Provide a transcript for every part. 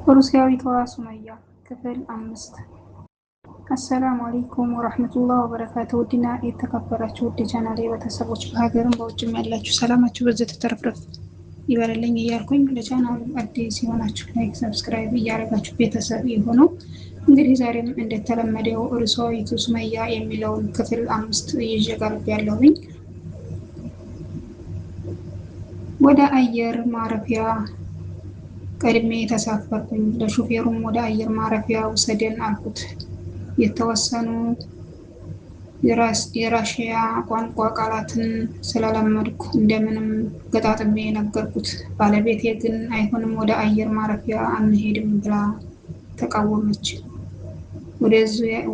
ሩሲያዊቷ ሱመያ ክፍል 5። አሰላሙ አለይኩም ወራህመቱላሂ ወበረካቱ። ውድና የተከበራችሁ ውድ ቻናሌ ቤተሰቦች በሀገርም በውጭም ያላችሁ ሰላማችሁ በዘት ተረፍረፍ ይበልልኝ እያልኩኝ ለቻናሉ አዲስ የሆናችሁ ላይክ፣ ሰብስክራይብ እያደረጋችሁ ቤተሰብ የሆኑ እንግዲህ ዛሬም እንደተለመደው ሩሲያዊቱ ሱመያ የሚለውን ክፍል 5 ይዤ ቀርቤያለሁኝ። ወደ አየር ማረፊያ ቀድሜ ተሳፈርኩኝ። ለሹፌሩም ወደ አየር ማረፊያ ውሰደን አልኩት። የተወሰኑ የራሽያ ቋንቋ ቃላትን ስለለመድኩ እንደምንም ገጣጥሜ ነገርኩት። ባለቤቴ ግን አይሆንም፣ ወደ አየር ማረፊያ አንሄድም ብላ ተቃወመች።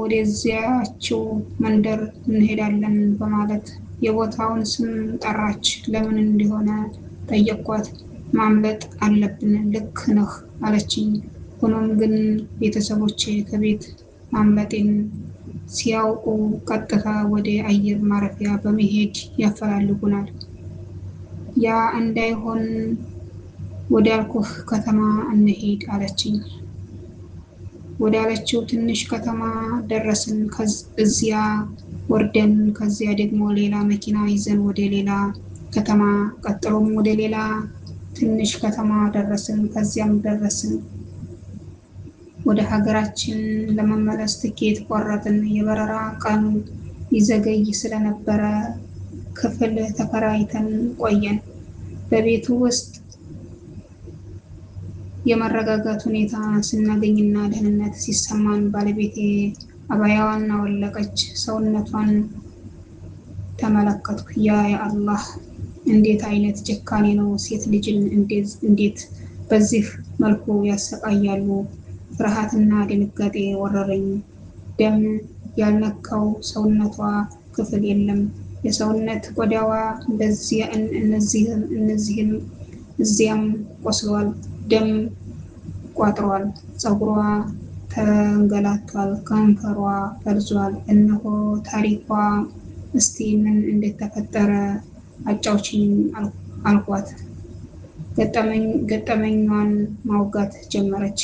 ወደዚያችው መንደር እንሄዳለን በማለት የቦታውን ስም ጠራች። ለምን እንደሆነ ጠየቅኳት። ማምለጥ አለብን፣ ልክ ነህ አለችኝ። ሆኖም ግን ቤተሰቦቼ ከቤት ማምለጤን ሲያውቁ ቀጥታ ወደ አየር ማረፊያ በመሄድ ያፈላልጉናል። ያ እንዳይሆን ወዳልኩህ ከተማ እንሄድ አለችኝ። ወዳለችው ትንሽ ከተማ ደረስን። እዚያ ወርደን ከዚያ ደግሞ ሌላ መኪና ይዘን ወደ ሌላ ከተማ፣ ቀጥሎም ወደ ሌላ ትንሽ ከተማ ደረስን። ከዚያም ደረስን። ወደ ሀገራችን ለመመለስ ትኬት ቆረጥን። የበረራ ቀኑ ይዘገይ ስለነበረ ክፍል ተከራይተን ቆየን። በቤቱ ውስጥ የመረጋጋት ሁኔታ ስናገኝና ደህንነት ሲሰማን ባለቤቴ አባያዋን አወለቀች። ሰውነቷን ተመለከትኩ። ያ አላህ፣ እንዴት አይነት ጭካኔ ነው! ሴት ልጅን እንዴት በዚህ መልኩ ያሰቃያሉ! ፍርሃትና ድንጋጤ ወረረኝ። ደም ያልነካው ሰውነቷ ክፍል የለም። የሰውነት ቆዳዋ እዚያም ቆስሏል፣ ደም ቋጥሯል፣ ፀጉሯ ተንገላቷል፣ ከንፈሯ ፈርዟል። እነሆ ታሪኳ፣ እስቲ ምን እንደተፈጠረ አጫውችኝ አልኳት። ገጠመኟን ማውጋት ጀመረች።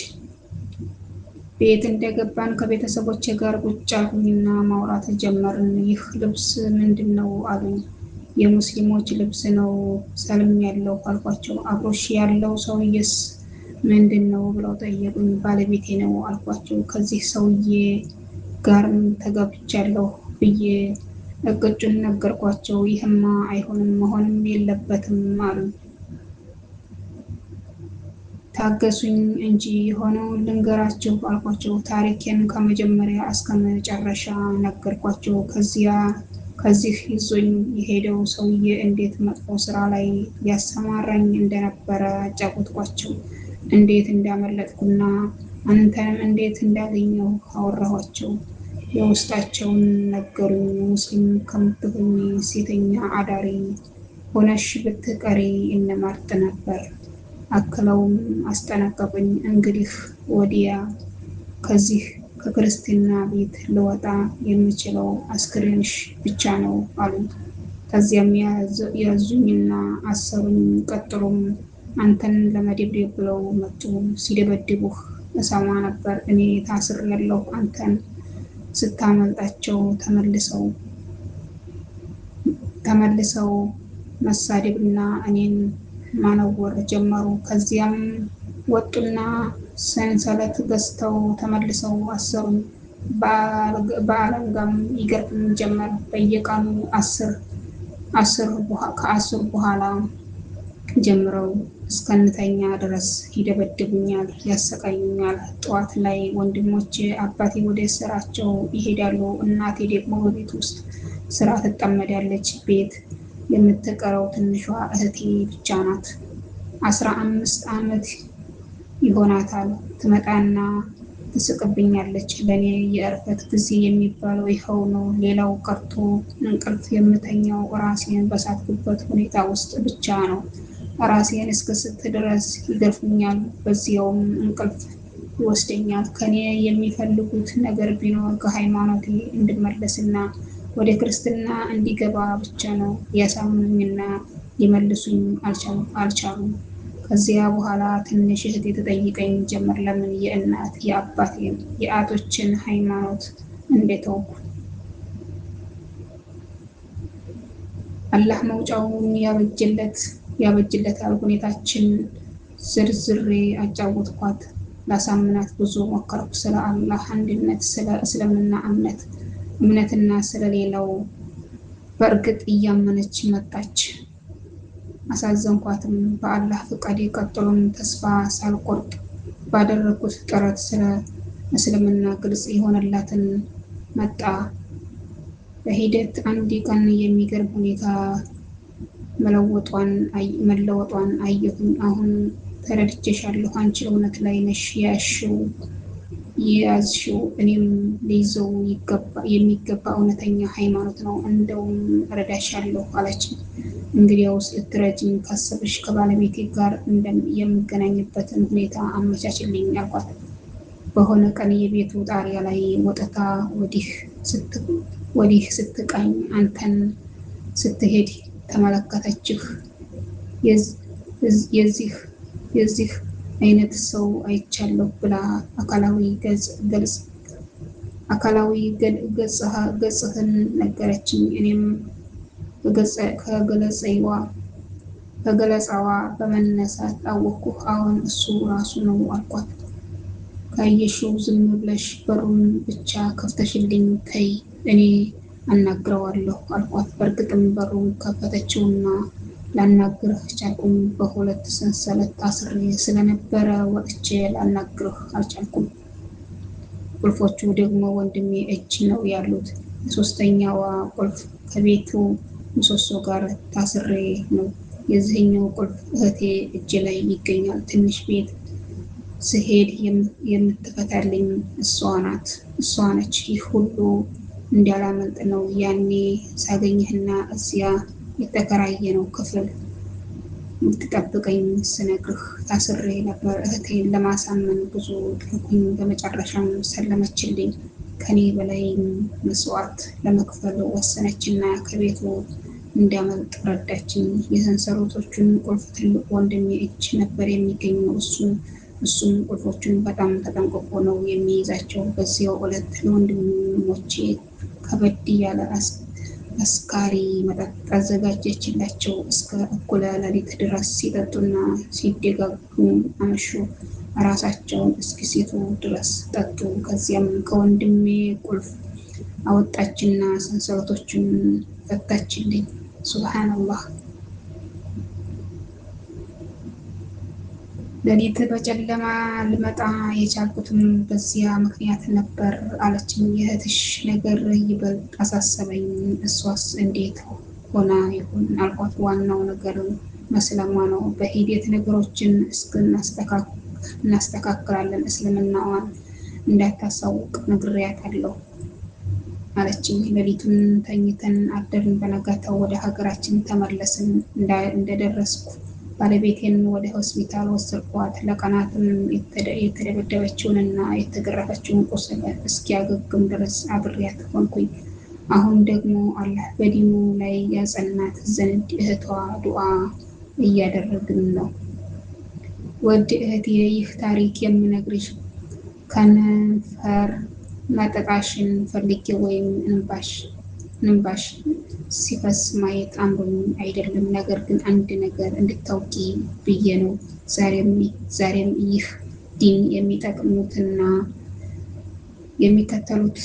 ቤት እንደገባን ከቤተሰቦቼ ጋር ቁጭ አልኩኝና ማውራት ጀመርን። ይህ ልብስ ምንድን ነው አሉኝ። የሙስሊሞች ልብስ ነው ሰልም ያለው አልኳቸው። አብሮሽ ያለው ሰውዬስ ምንድን ነው ብለው ጠየቁኝ። ባለቤቴ ነው አልኳቸው። ከዚህ ሰውዬ ጋርም ተጋብቻለሁ ብዬ እቅጩን ነገርኳቸው። ይህማ አይሆንም፣ መሆንም የለበትም አሉ። ታገሱኝ እንጂ የሆነውን ልንገራችሁ አልኳቸው። ታሪኬን ከመጀመሪያ እስከ መጨረሻ ነገርኳቸው። ከዚህ ይዞኝ የሄደው ሰውዬ እንዴት መጥፎ ስራ ላይ ሊያሰማራኝ እንደነበረ አጫወትኳቸው። እንዴት እንዳመለጥኩና አንተንም እንዴት እንዳገኘው አወራኋቸው። የውስጣቸውን ነገሩኝ። ሙስሊም ከምትሆኚ ሴተኛ አዳሪ ሆነሽ ብትቀሪ እንመርጥ ነበር። አክለውም አስጠነቀቁኝ። እንግዲህ ወዲያ ከዚህ ከክርስትና ቤት ልወጣ የምችለው አስክሬንሽ ብቻ ነው አሉ። ከዚያም ያዙኝና አሰሩኝ። ቀጥሎም አንተን ለመደብደብ ብለው መጡ። ሲደበድቡህ እሰማ ነበር። እኔ ታስሬያለሁ። አንተን ስታመልጣቸው ተመልሰው መሳደብና እኔን ማነወር ጀመሩ። ከዚያም ወጡና ሰንሰለት ገዝተው ተመልሰው አሰሩኝ። በአለንጋም ይገርፉኝ ጀመር። በየቀኑ ከአስር በኋላ ጀምረው እስከንተኛ ድረስ ይደበድቡኛል፣ ያሰቃዩኛል። ጠዋት ላይ ወንድሞቼ አባቴ ወደ ስራቸው ይሄዳሉ። እናቴ ደግሞ በቤት ውስጥ ስራ ትጠመዳለች። ቤት የምትቀረው ትንሿ እህቴ ብቻ ናት። 15 ዓመት ይሆናታል። ትመጣና ትስቅብኛለች። ለእኔ የእረፍት ጊዜ የሚባለው ይኸው ነው። ሌላው ቀርቶ እንቅልፍ የምተኛው ራሴን በሳትኩበት ሁኔታ ውስጥ ብቻ ነው። ራሴን እስክስት ድረስ ይገርፉኛል። በዚያውም እንቅልፍ ይወስደኛል። ከኔ የሚፈልጉት ነገር ቢኖር ከሃይማኖቴ እንድመለስና ወደ ክርስትና እንዲገባ ብቻ ነው። ሊያሳምኑኝና ሊመልሱኝ አልቻሉም። ከዚያ በኋላ ትንሽ እህቴ ተጠይቀኝ ጀመር ለምን የእናት የአባቴን የአያቶችን ሃይማኖት እንደተውኩ። አላህ መውጫውን ያበጅለታል። ሁኔታችን ዝርዝሬ አጫወትኳት። ላሳምናት ብዙ ሞከርኩ። ስለ አላህ አንድነት፣ ስለ እስልምና እምነትና ስለሌላው በእርግጥ እያመነች መጣች። አሳዘንኳትም። በአላህ ፍቃድ ቀጥሎም ተስፋ ሳልቆርጥ ባደረኩት ጥረት ስለ እስልምና ግልጽ የሆነላትን መጣ። በሂደት አንድ ቀን የሚገርም ሁኔታ መለወጧን አየሁኝ። አሁን ተረድቼሻለሁ። አንቺ እውነት ላይ ነሽ የያዝሽው እኔም ልይዘው የሚገባ እውነተኛ ሃይማኖት ነው። እንደውም እረዳሻለሁ አለችኝ። እንግዲያውስ ልትረጂኝ ካሰብሽ ከባለቤቴ ጋር የምገናኝበትን ሁኔታ አመቻችልኝ አልኳት። በሆነ ቀን የቤቱ ጣሪያ ላይ ወጥታ ወዲህ ስትቃኝ አንተን ስትሄድ ተመለከተችህ። የዚህ አይነት ሰው አይቻለሁ ብላ አካላዊ ገጽህን ነገረችኝ። እኔም ከገለጻዋ በመነሳት አወቅኩ። አሁን እሱ ራሱ ነው አልኳት። ካየሽው ዝም ብለሽ በሩን ብቻ ከፍተሽልኝ ተይ፣ እኔ አናግረዋለሁ አልኳት። በእርግጥም በሩን ከፈተችውና ላናግርህ ቻልኩኝ። በሁለት ሰንሰለት ታስሬ ስለነበረ ወጥቼ ላናግርህ አልቻልኩም። ቁልፎቹ ደግሞ ወንድሜ እጅ ነው ያሉት። የሶስተኛዋ ቁልፍ ከቤቱ ምሰሶ ጋር ታስሬ ነው። የዚህኛው ቁልፍ እህቴ እጅ ላይ ይገኛል። ትንሽ ቤት ስሄድ የምትፈታልኝ እሷ ነች። ይህ ሁሉ እንዳላመልጥ ነው ያኔ ሳገኝህና እዚያ የተከራየነው ክፍል የምትጠብቀኝ ስነግርህ ታስሬ ነበር። እህቴን ለማሳመን ብዙ ጥረኩኝ። በመጨረሻም ሰለመችልኝ። ከኔ በላይ መስዋዕት ለመክፈል ወሰነችና ከቤቱ እንዲያመልጥ ረዳችኝ። የሰንሰለቶቹን ቁልፍ ትልቅ ወንድሜ እጅ ነበር የሚገኘው። እሱም ቁልፎቹን በጣም ተጠንቅቆ ነው የሚይዛቸው። በዚያው ዕለት ለወንድሞቼ ከበድ ያለ አስካሪ መጠጥ አዘጋጀችላቸው። እስከ እኩለ ሌሊት ድረስ ሲጠጡና ሲደጋግሙ አመሹ። ራሳቸውን እስኪስቱ ድረስ ጠጡ። ከዚያም ከወንድሜ ቁልፍ አወጣችና ሰንሰለቶቹን ፈታችልኝ። ሱብሃንአላህ። ሌሊት በጨለማ ልመጣ የቻልኩትም በዚያ ምክንያት ነበር አለችኝ። የእህትሽ ነገር ይበልጥ አሳሰበኝ። እሷስ እንዴት ሆና ይሆን አልኳት። ዋናው ነገር መስለሟ ነው። በሂደት ነገሮችን እናስተካክላለን። እስልምናዋን እንዳታሳውቅ ነግሬያታለሁ አለችኝ። ሌሊቱን ተኝተን አደርን። በነጋታው ወደ ሀገራችን ተመለስን። እንደደረስኩ ባለቤቴን ወደ ሆስፒታል ወሰድኳት። ለቀናትም የተደበደበችውንና የተገረፈችውን ቁስል እስኪያገግም ድረስ አብሬያት ሆንኩኝ። አሁን ደግሞ አላህ በዲኑ ላይ ያጸናት ዘንድ እህቷ ዱዓ እያደረግን ነው። ውድ እህቴ፣ ይህ ታሪክ የምነግርሽ ከንፈር መጠጣሽን ፈልጌ ወይም እንባሽ ሲፈስ ማየት አምሮኝ አይደለም። ነገር ግን አንድ ነገር እንድታውቂ ብዬ ነው። ዛሬም ይህ ዲን የሚጠቅሙትና የሚከተሉት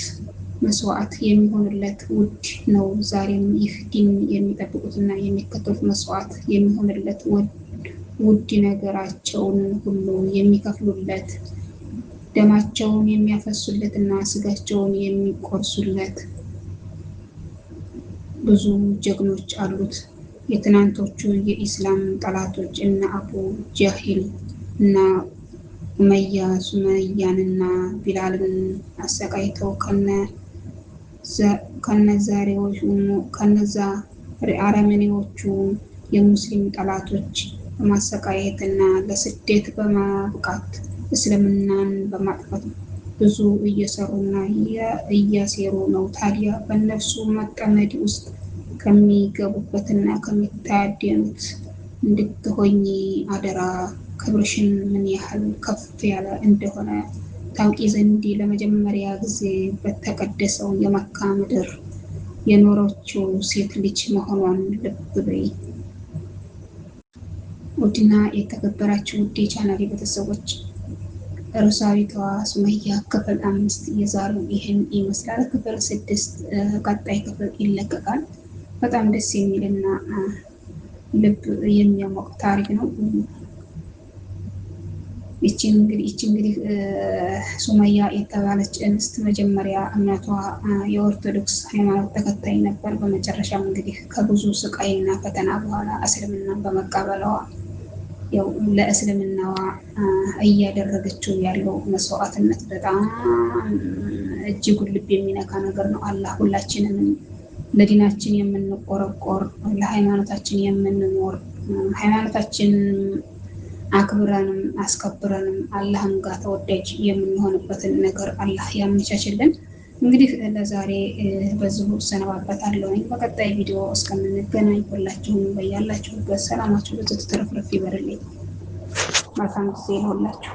መስዋዕት የሚሆንለት ውድ ነው። ዛሬም ይህ ዲን የሚጠብቁትና የሚከተሉት መስዋዕት የሚሆንለት ውድ ነገራቸውን ሁሉ የሚከፍሉለት፣ ደማቸውን የሚያፈሱለትና ስጋቸውን የሚቆርሱለት ብዙ ጀግኖች አሉት። የትናንቶቹ የኢስላም ጠላቶች እነ አቡ ጃሂል እና ሱመያንና ቢላልን አሰቃይተው ከነዛ አረመኔዎቹ የሙስሊም ጠላቶች በማሰቃየትና ለስደት በማብቃት እስልምናን በማጥፋት ብዙ እየሰሩና እያሴሩ ነው። ታዲያ በእነሱ መጠመድ ውስጥ ከሚገቡበትና ከሚታደኑት እንድትሆኚ አደራ። ክብርሽን ምን ያህል ከፍ ያለ እንደሆነ ታውቂ ዘንድ ለመጀመሪያ ጊዜ በተቀደሰው የመካ ምድር የኖረችው ሴት ልጅ መሆኗን ልብ በይ። ውድና የተከበራችሁ ውድ የቻናሌ ቤተሰቦች ርዕሳዊቷ ሱመያ ክፍል 5 የዛሬው ይህን ይመስላል። ክፍል 6 ቀጣይ ክፍል ይለቀቃል። በጣም ደስ የሚልና ልብ የሚያሞቅ ታሪክ ነው። ይቺ እንግዲህ ሱመያ የተባለች እንስት መጀመሪያ እምነቷ የኦርቶዶክስ ሃይማኖት ተከታይ ነበር። በመጨረሻም እንግዲህ ከብዙ ስቃይና ፈተና በኋላ እስልምናን በመቀበሏ ያው ለእስልምናዋ እያደረገችው ያለው መስዋዕትነት በጣም እጅጉን ልብ የሚነካ ነገር ነው። አላህ ሁላችንንም ለዲናችን የምንቆረቆር ለሃይማኖታችን የምንኖር ሃይማኖታችንን አክብረንም አስከብረንም አላህም ጋር ተወዳጅ የምንሆንበትን ነገር አላህ ያመቻችልን። እንግዲህ ለዛሬ በዚሁ እሰነባበታለሁ። በቀጣይ ቪዲዮ እስከምንገናኝ ሁላችሁም በያላችሁበት ሰላማችሁ ብዙ ትርፍርፍ ይበርልኝ። መልካም ጊዜ ይሁንላችሁ።